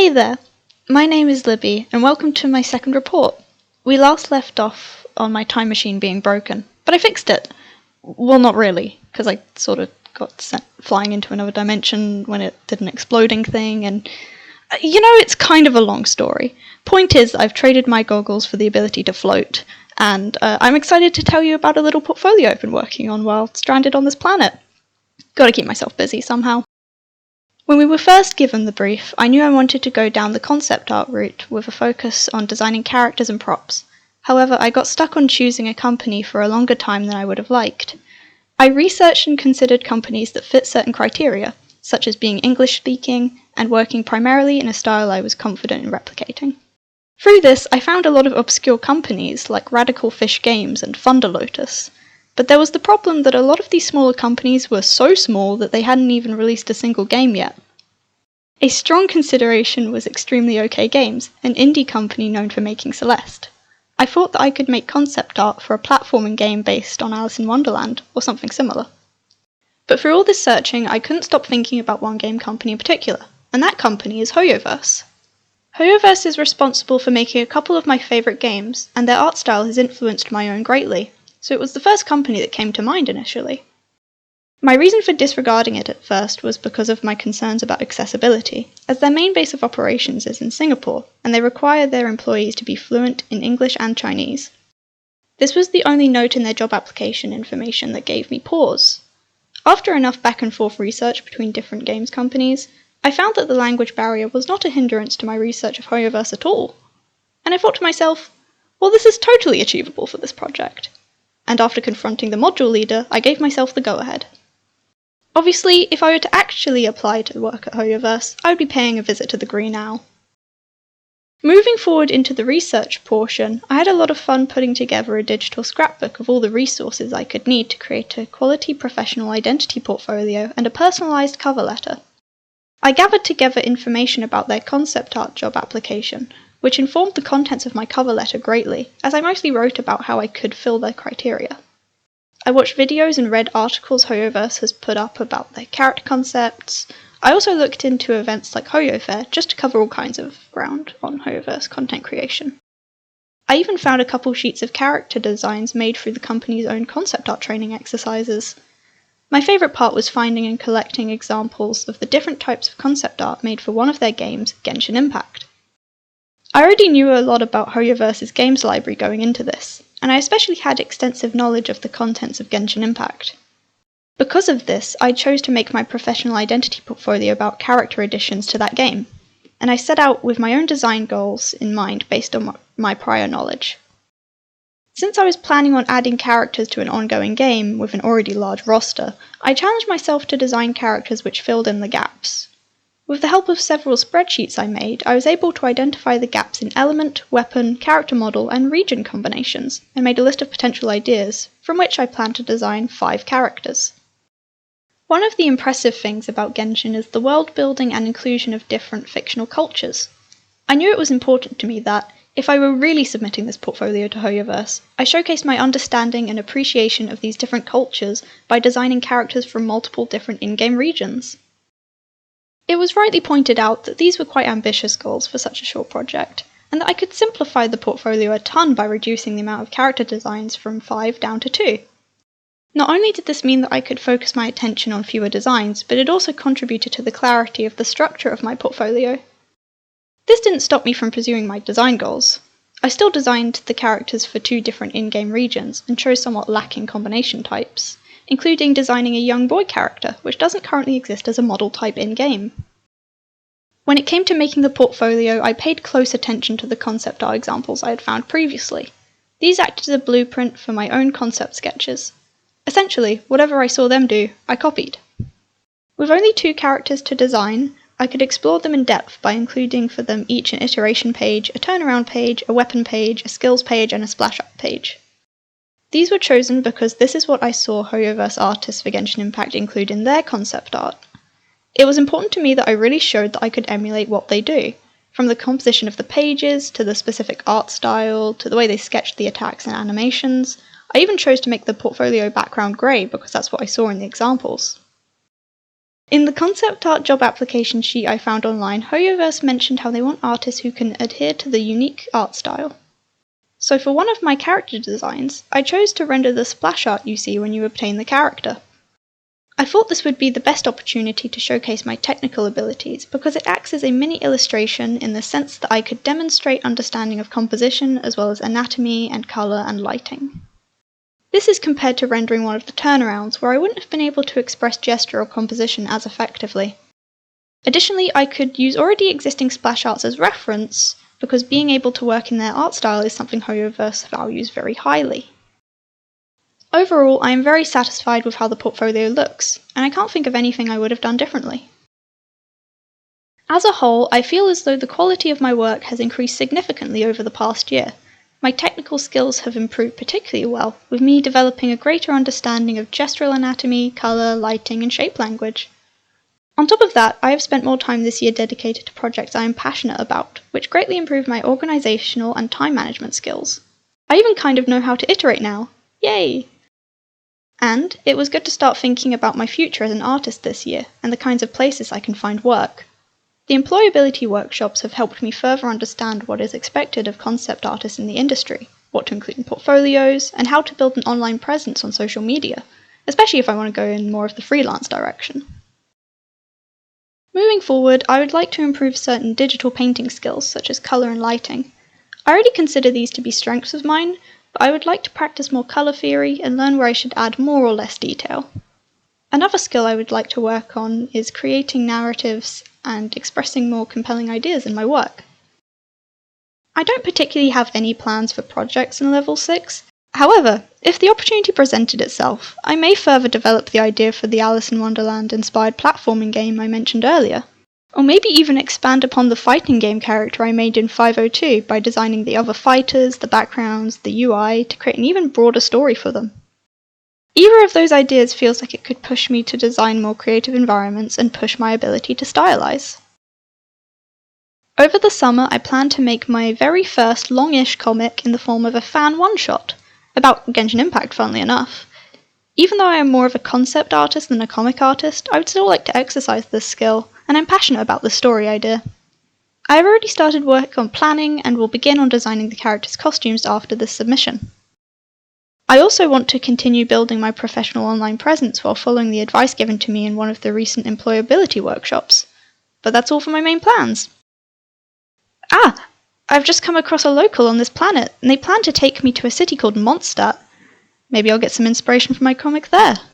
Hey there, my name is Libby and welcome to my second report. We last left off on my time machine being broken, but I fixed it. Well, not really, because I sort of got sent flying into another dimension when it did an exploding thing, and it's kind of a long story. Point is, I've traded my goggles for the ability to float, and I'm excited to tell you about a little portfolio I've been working on while stranded on this planet. Gotta keep myself busy somehow. When we were first given the brief, I knew I wanted to go down the concept art route with a focus on designing characters and props. However, I got stuck on choosing a company for a longer time than I would have liked. I researched and considered companies that fit certain criteria, such as being English-speaking and working primarily in a style I was confident in replicating. Through this, I found a lot of obscure companies like Radical Fish Games and Thunder Lotus. But there was the problem that a lot of these smaller companies were so small that they hadn't even released a single game yet. A strong consideration was Extremely OK Games, an indie company known for making Celeste. I thought that I could make concept art for a platforming game based on Alice in Wonderland, or something similar. But through all this searching, I couldn't stop thinking about one game company in particular, and that company is Hoyoverse. Hoyoverse is responsible for making a couple of my favourite games, and their art style has influenced my own greatly. So it was the first company that came to mind initially. My reason for disregarding it at first was because of my concerns about accessibility, as their main base of operations is in Singapore, and they require their employees to be fluent in English and Chinese. This was the only note in their job application information that gave me pause. After enough back and forth research between different games companies, I found that the language barrier was not a hindrance to my research of Hoyoverse at all. And I thought to myself, well, this is totally achievable for this project. And after confronting the module leader, I gave myself the go-ahead. Obviously, if I were to actually apply to work at Hoyoverse, I would be paying a visit to the Green Owl. Moving forward into the research portion, I had a lot of fun putting together a digital scrapbook of all the resources I could need to create a quality professional identity portfolio and a personalised cover letter. I gathered together information about their concept art job application, which informed the contents of my cover letter greatly, as I mostly wrote about how I could fill their criteria. I watched videos and read articles Hoyoverse has put up about their character concepts. I also looked into events like Hoyo Fair just to cover all kinds of ground on Hoyoverse content creation. I even found a couple sheets of character designs made through the company's own concept art training exercises. My favourite part was finding and collecting examples of the different types of concept art made for one of their games, Genshin Impact. I already knew a lot about Hoyoverse's games library going into this, and I especially had extensive knowledge of the contents of Genshin Impact. Because of this, I chose to make my professional identity portfolio about character additions to that game, and I set out with my own design goals in mind based on my prior knowledge. Since I was planning on adding characters to an ongoing game with an already large roster, I challenged myself to design characters which filled in the gaps. With the help of several spreadsheets I made, I was able to identify the gaps in element, weapon, character model, and region combinations, and made a list of potential ideas, from which I planned to design 5 characters. One of the impressive things about Genshin is the world building and inclusion of different fictional cultures. I knew it was important to me that, if I were really submitting this portfolio to Hoyoverse, I showcased my understanding and appreciation of these different cultures by designing characters from multiple different in-game regions. It was rightly pointed out that these were quite ambitious goals for such a short project, and that I could simplify the portfolio a ton by reducing the amount of character designs from 5 down to 2. Not only did this mean that I could focus my attention on fewer designs, but it also contributed to the clarity of the structure of my portfolio. This didn't stop me from pursuing my design goals. I still designed the characters for 2 different in-game regions and chose somewhat lacking combination types, including designing a young boy character, which doesn't currently exist as a model type in-game. When it came to making the portfolio, I paid close attention to the concept art examples I had found previously. These acted as a blueprint for my own concept sketches. Essentially, whatever I saw them do, I copied. With only 2 characters to design, I could explore them in depth by including for them each an iteration page, a turnaround page, a weapon page, a skills page, and a splash-up page. These were chosen because this is what I saw Hoyoverse artists for Genshin Impact include in their concept art. It was important to me that I really showed that I could emulate what they do, from the composition of the pages, to the specific art style, to the way they sketched the attacks and animations. I even chose to make the portfolio background grey because that's what I saw in the examples. In the concept art job application sheet I found online, Hoyoverse mentioned how they want artists who can adhere to the unique art style. So for one of my character designs, I chose to render the splash art you see when you obtain the character. I thought this would be the best opportunity to showcase my technical abilities because it acts as a mini illustration in the sense that I could demonstrate understanding of composition as well as anatomy and colour and lighting. This is compared to rendering one of the turnarounds where I wouldn't have been able to express gesture or composition as effectively. Additionally, I could use already existing splash arts as reference because being able to work in their art style is something Hoyoverse values very highly. Overall, I am very satisfied with how the portfolio looks, and I can't think of anything I would have done differently. As a whole, I feel as though the quality of my work has increased significantly over the past year. My technical skills have improved particularly well, with me developing a greater understanding of gestural anatomy, colour, lighting, and shape language. On top of that, I have spent more time this year dedicated to projects I am passionate about, which greatly improved my organisational and time management skills. I even kind of know how to iterate now. Yay! And it was good to start thinking about my future as an artist this year, and the kinds of places I can find work. The employability workshops have helped me further understand what is expected of concept artists in the industry, what to include in portfolios, and how to build an online presence on social media, especially if I want to go in more of the freelance direction. Moving forward, I would like to improve certain digital painting skills, such as colour and lighting. I already consider these to be strengths of mine, but I would like to practice more colour theory and learn where I should add more or less detail. Another skill I would like to work on is creating narratives and expressing more compelling ideas in my work. I don't particularly have any plans for projects in Level 6. However, if the opportunity presented itself, I may further develop the idea for the Alice in Wonderland inspired platforming game I mentioned earlier. Or maybe even expand upon the fighting game character I made in 502 by designing the other fighters, the backgrounds, the UI to create an even broader story for them. Either of those ideas feels like it could push me to design more creative environments and push my ability to stylize. Over the summer, I plan to make my very first longish comic in the form of a fan one-shot, about Genshin Impact funnily enough. Even though I am more of a concept artist than a comic artist, I would still like to exercise this skill, and I'm passionate about the story idea. I have already started work on planning and will begin on designing the characters' costumes after this submission. I also want to continue building my professional online presence while following the advice given to me in one of the recent employability workshops. But that's all for my main plans. I've just come across a local on this planet, and they plan to take me to a city called Mondstadt. Maybe I'll get some inspiration from my comic there.